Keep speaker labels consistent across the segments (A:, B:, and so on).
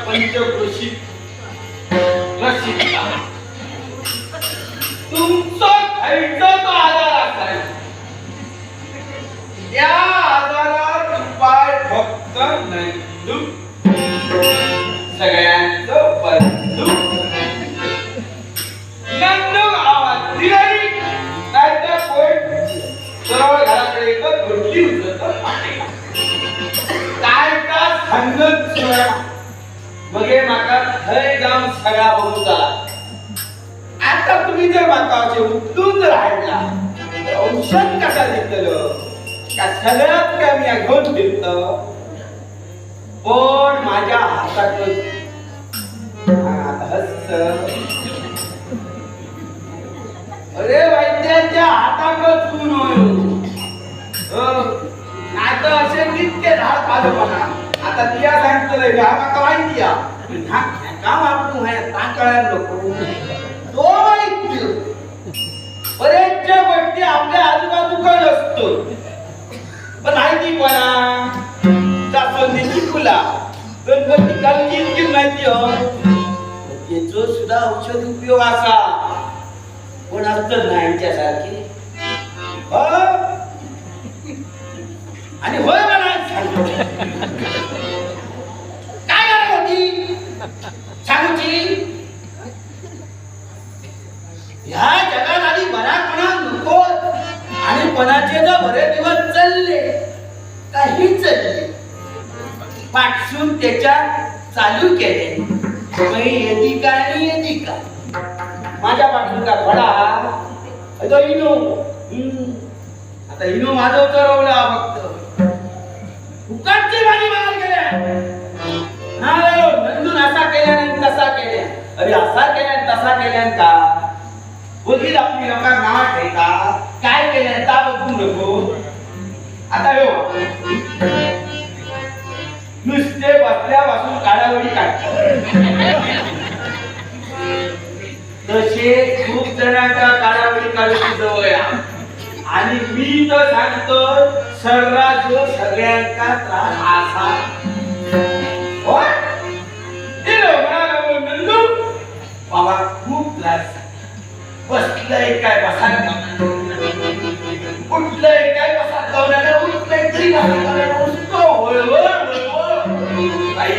A: पंचक्रोशी रसिका तुमचा खायचा तो आजार असाय या आजारात उपाय फक्त नंदू सगळ्यांचं बंधू नंदू आवाज दिली नाहीतर कोण सरळ घराकडे येतं घोटली उचलत काय का सांगत मगे माका थंय जाऊन सगळा बघू चला आता तुम्ही जर माकाचे उठून राहिला औषध कसा देतलं का सगळ्यात काय मी घेऊन फिरतो पण माझ्या हातात हस्त अरे वैद्याच्या हाताकडे चून नाही तर असे नित्य झाड पालपणा आता तिया सांगतोय हा माका माहिती या काम आपण कळायला नको तो वैद्य बरेचशा गोष्टी आपल्या आजूबाजूकडे असतो पण माहिती कोणा जास्वंदीची फुला गणपती कालची माहिती हो त्याचो सुद्धा औषध उपयोग असा पण असत नाही यांच्यासारखी आणि होय मला सांगतो काय गरज होती सांगूची ह्या जगात आधी बरापणा नको आणि पणाचे जर बरे दिवस चालले काही चालले पाठसून त्याच्या चालू केले येती का आणि येती का माझ्या पाठून का फडा इनो आता इनो माझं उतरवला फक्त फुकटची माझी मार गेल्या नंदून असा केल्याने तसा केल्या अरे असा केल्याने तसा केल्याने का बोलील आपली लोकांना नाव ठेवता काय केल्याने ता बघू नको आता हो नुसते बसल्यापासून काढावडी काढतात तसे खूप जणांच्या काढावडी काढूची सवय आणि मी तर सांगतो सर्रास जो सगळ्यांचा त्रास असा नंदू बाबा खूप त्रास बसलंय काय बसायला उठलंय काय बसा उठलंय तरी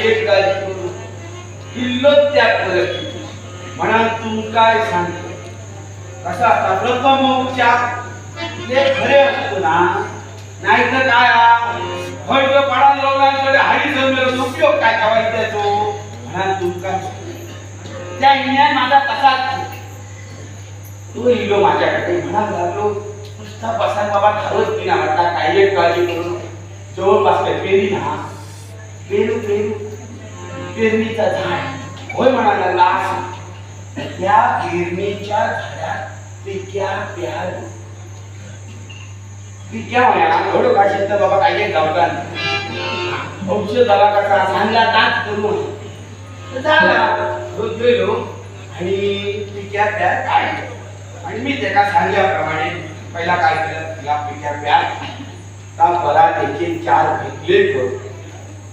A: एक काळजी करू इल्लो त्याग करत म्हणा तू काय सांगतो कसा आता प्रथम उपचार ते खरे असतो ना नाहीतर काय हळद पाडा लोकांकडे हाडी जमेल उपयोग काय करायचा तो म्हणा तू काय त्या इंडियान माझा तसाच तो इलो माझ्याकडे म्हणा लागलो नुसता बसा बाबा ठरवत की ना म्हटला काही एक काळजी करून जवळपास काय पेरी ना पेरू पेरू पेरणीचा झाड होय म्हणा लागला त्या पेरणीच्या झाडात पिक्या प्यार पिक्या होया एवढं काशीत तर बाबा काही गावतात औषध झाला कसा सांगला ताच करून झाला रोज गेलो आणि पिक्या प्यार काढले आणि मी त्याला सांगल्याप्रमाणे पहिला काय केलं तिला पिक्या प्यार का बरा त्याचे 4 भेटले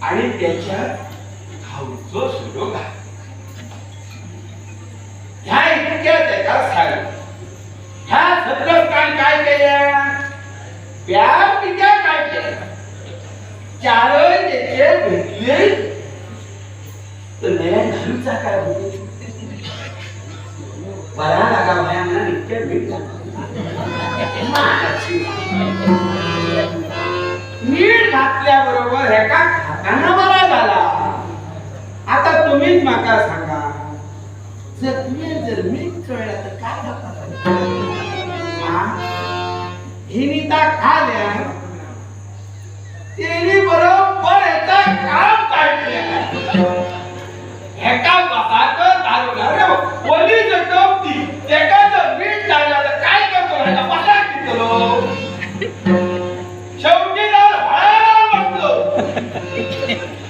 A: आणि त्याच्या धावचं सुरू घाल ह्या इतक्या त्याच्या सांग ह्या सत्रकान काय केल्या प्यार पिक्या काय केल्या 4 त्याचे भेटले तर नया घालूचा काय होते बरा लागा भाया मला इतक्या भेटला मीठ घातल्याबरोबर हे का खाताना बरा झाला आता तुम्हीच माका सांगा जर मीठ चळला तर काय हिनिता खाल्या तेनी बरोबर एका काम काढल्या एका बाबाचं दारू वली टोपती एकाचं मीठ लागला तर काय करतो ह्याला पसार कितलो शेवटी जाऊन हळा बसलो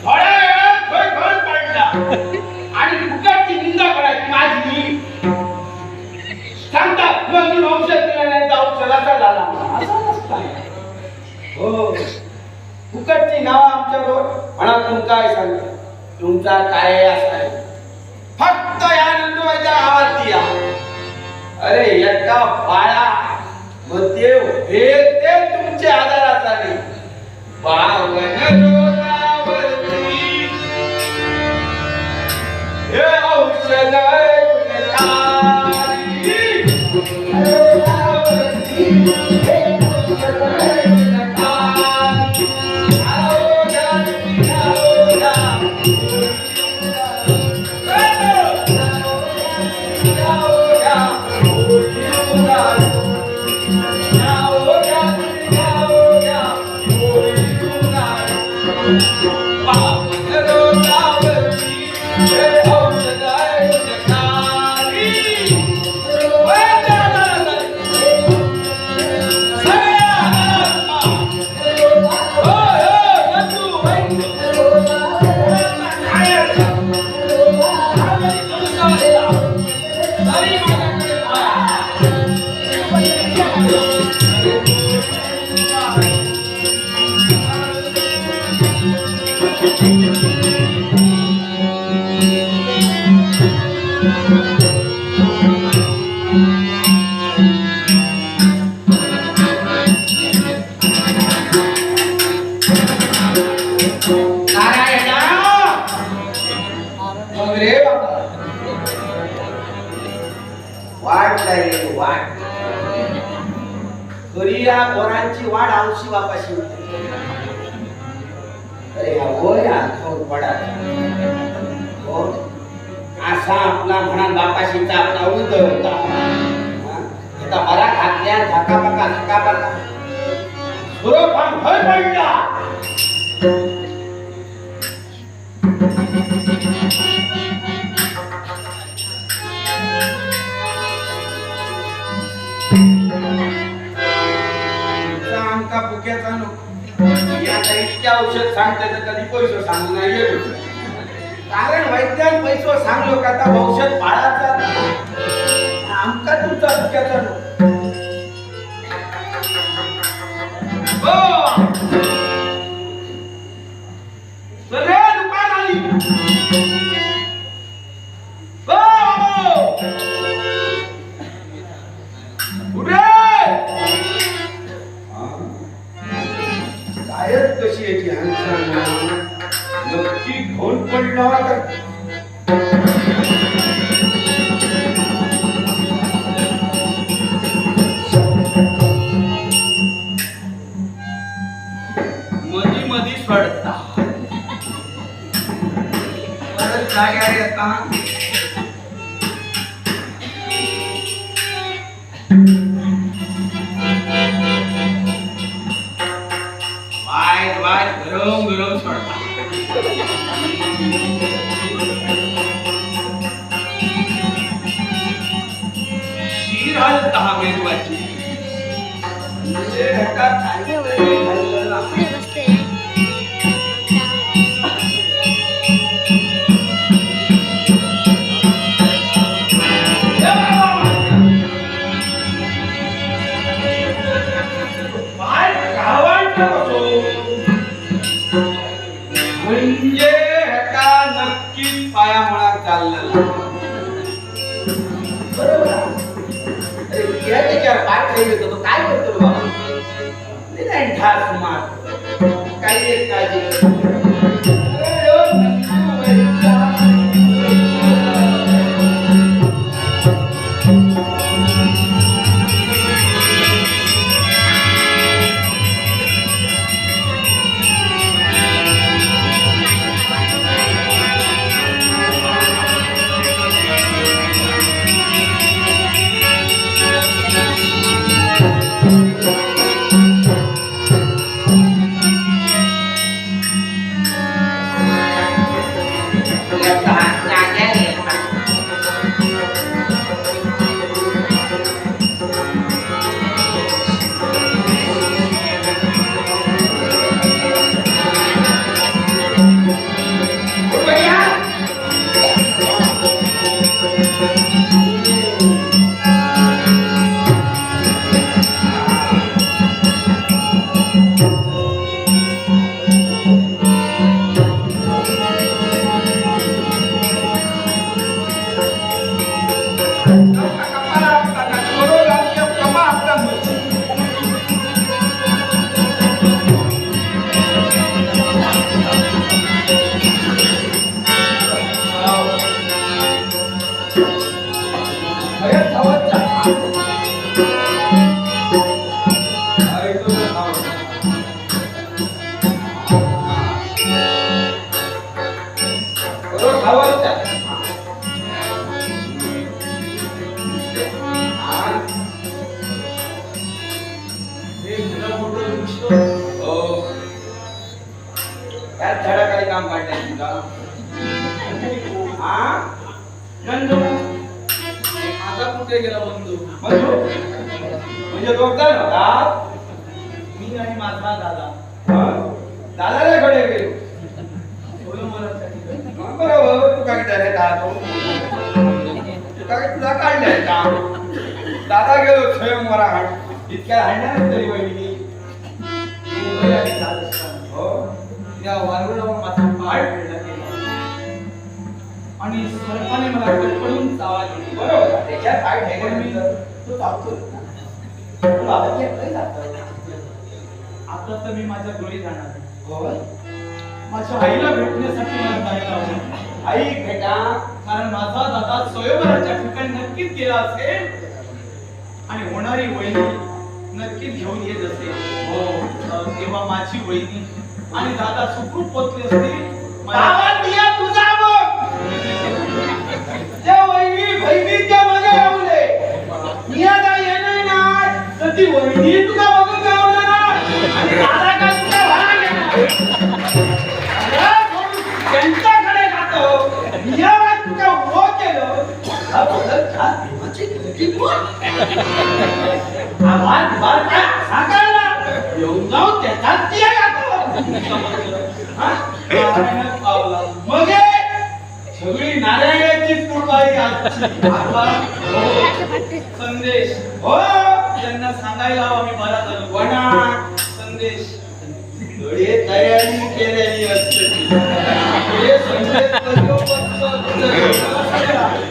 A: थोड्या वेळात थोय घर पडला आणि फुकटची निंदा करायची माझी सांगतात मग मी औषध दिलं नाही जाऊ चलाचा झाला असं नसतं हो फुकटची नाव आमच्यावर म्हणा तुम काय सांगता तुमचा काय असाय फक्त या नंदुबाईच्या गावात या अरे एका बाळा मग ते तुमचे आधाराचा नाही पावन रोगावरती हे औषध पोरांची वाढ औशी बापाशी अरे हो या पडा हो असा आपला म्हणा बापाशीचा आपला उद होता आता बरा घातल्या धकापका धकापका सुरफान भय पडला इतक्या औषध सांगते तर कधी पैसे सांगू नाही येतो कारण वैद्यान पैसो सांगलो का आता औषध बाळाचा आमका तुमचा सुक्याचा दुकान आली कशी याची नक्की घेऊन पडला मधी मधी सोडता परत जाग्यावर येता गरम गरम सोडता शीर हलता मेदवाची म्हणजे ह्याका नक्कीच पाया म्हणा चाललेला बरोबर अरे त्याच्यावर पाय ठेवतो तो काय करतो बाबा नाही ठास मार काही एक काळजी काम काढलंय तुझा हा नंदू
B: आता कुठे गेला बंधू?
A: बंधू म्हणजे दोघजण होता
B: मी आणि माझा दादा
A: दादाला कडे गेलो
B: स्वयंवरासाठी गेलो.
A: बरोबर तू काय त्याने दादा तू काय तुला काढलाय का दादा गेलो स्वयंवरा हाड इतक्या हाडणार तरी वहिनी
B: मुंबई आणि राजस्थान
A: हो
B: या वारुळावर माझा पाय पडला गेला आणि सर्पाने मला कडकडून चावा दिली.
A: बरोबर त्याच्यात काय ठेवलं तू चावतो तुला आता काय जातं
B: आता तर मी माझ्या घरी जाणार आहे.
A: हो
B: माझ्या आईला भेटण्यासाठी मला जायला आवडेल.
A: आई बेटा
B: कारण माझा दादा स्वयंवराच्या ठिकाणी नक्कीच गेला असेल आणि होणारी वहिनी नक्कीच घेऊन येत असेल. हो तेव्हा माझी वहिनी आणि दादा सुखरूप पोचले असतील.
A: गावात दिया तुझा बघ त्या वहिनी बहिणीच्या मागे लावले मिया काय येणार ना तर ती वहिनी तुला बघून गावला ना आणि दादा का तुला भाडा त्यांच्याकडे जातो मिया तुझा हो केलं हा बदल का देवाची किती बोल आवाज बारका साकारला येऊन जाऊ त्याच्यात तिया जातो मग सगळी नारायणाची कृपाई आजची
B: संदेश
A: हो
B: त्यांना सांगायला हवा मी बरा झालो.
A: वना
B: संदेश
A: थोडी तयारी केलेली असते हे संदेश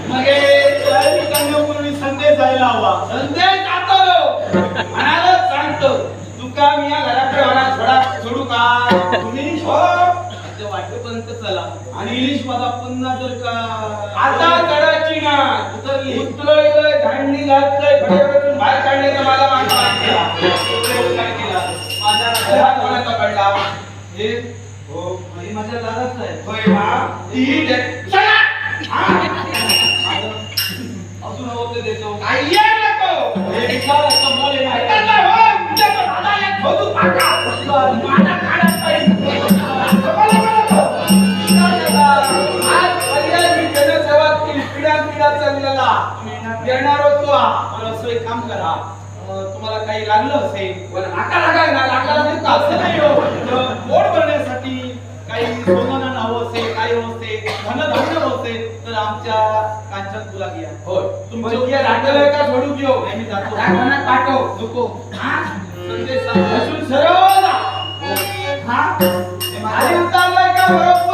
B: मग तयारी करण्यापूर्वी संदेश जायला हवा.
A: संदेश जातो म्हणाला सांगतो तुका मी या घराकडे म्हणा थोडा सोडू का तुम्ही हो
B: ते वाटेपर्यंत चला आणि इलिश माझा पुन्हा जर का
A: आता चढाची ना
B: उतरली
A: उतरलोय झाडणी घातलंय फड्यावरून बाहेर काढण्याचा मला मागं वाटला
B: काय केला माझ्या
A: घरात कोणाचा पडला
B: हे
A: हो
B: आणि माझ्या दादाच आहे.
A: होय हा ती चला
B: अजून होते देतो
A: काय ये नको
B: हे विचार असं बोले नाही.
A: ऐकायला हो तुझ्या दादाला खोदू टाका माझा काढत पाहिजे आज पर्याय मी जनसेवा केली पिढ्या चाललेला येणार होतो
B: तर असं एक काम करा तुम्हाला काही लागलं असेल
A: पण आका लागाय ना लागला नाही का
B: असं नाही हो तर पोट भरण्यासाठी काही सोनं हवं असेल काही हवं असेल धनधान्य हवं असेल तर आमच्या कांचन तुला घ्या.
A: हो
B: तुमच्या
A: तुमच्या रांगलं का सोडू घेऊ
B: मी जातो.
A: रांगणात पाठव
B: नको
A: हा
B: संदेश
A: असून सरळ जा
B: हा
A: खाली उतारलाय का बरोबर